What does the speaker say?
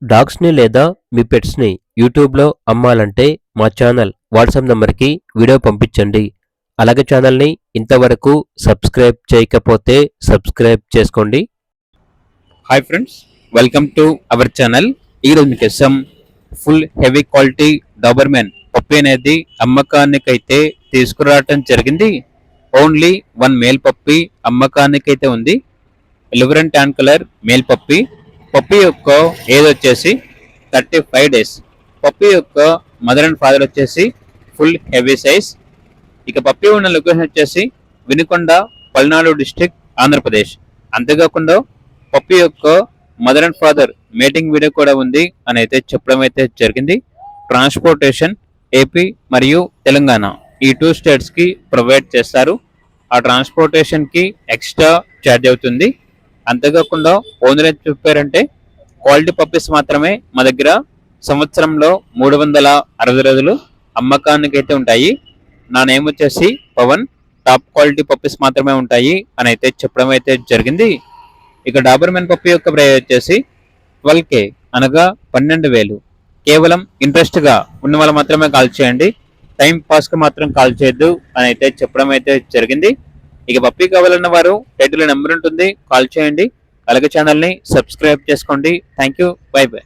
డాగ్స్‌ని లేదా మీ పెట్స్‌ని యూట్యూబ్‌లో అమ్మాలంటే మా ఛానల్ వాట్సాప్ నంబర్‌కి వీడియో పంపించండి. అలాగే ఛానల్‌ని ఇంతవరకు సబ్స్క్రైబ్ చేయకపోతే సబ్స్క్రైబ్ చేసుకోండి. Hi friends, welcome to our channel. ఈరోజు మీకోసం full heavy quality doberman puppy అనేది అమ్మకానికైతే తీసుకురావటం జరిగింది. ఓన్లీ వన్ మేల్ పప్పి అమ్మకానికైతే ఉంది. Liver and tan colour male puppy. Puppy యొక్క ఏజ్ వచ్చేసి 35 డేస్. పప్పి యొక్క మదర్ అండ్ ఫాదర్ వచ్చేసి ఫుల్ హెవీ సైజ్. ఇక పప్పి ఉన్న లొకేషన్ వచ్చేసి వినుకొండ, పల్నాడు డిస్ట్రిక్ట్, ఆంధ్రప్రదేశ్. అంతేకాకుండా పప్పి యొక్క mother and father meeting video కూడా ఉంది అని అయితే చెప్పడం అయితే జరిగింది. ట్రాన్స్పోర్టేషన్ ఏపీ మరియు తెలంగాణ ఈ 2 స్టేట్స్ కి ప్రొవైడ్ చేస్తారు. ఆ ట్రాన్స్పోర్టేషన్ కి ఎక్స్ట్రా ఛార్జ్ అవుతుంది. అంతేకాకుండా ఓనర్ ఏం చెప్పారంటే క్వాలిటీ పప్పీస్ మాత్రమే మా దగ్గర సంవత్సరంలో 360 రోజులు అమ్మకానికి అయితే ఉంటాయి. నా నేమ్ వచ్చేసి పవన్. టాప్ క్వాలిటీ పప్పీస్ మాత్రమే ఉంటాయి అని అయితే చెప్పడం అయితే జరిగింది. ఇక డాబర్మెన్ పప్పి యొక్క ప్రైస్ వచ్చేసి 12K అనగా 12,000. కేవలం ఇంట్రెస్ట్ గా ఉన్న వాళ్ళు మాత్రమే కాల్ చేయండి. టైం పాస్ కి మాత్రం కాల్ చేయొద్దు అని అయితే చెప్పడం అయితే జరిగింది. ఇక పప్పి కావాలన్న వారు టైటిల్ నెంబర్ ఉంటుంది, కాల్ చేయండి. అలాగే ఛానల్ని సబ్స్క్రైబ్ చేసుకోండి. Thank you, by by.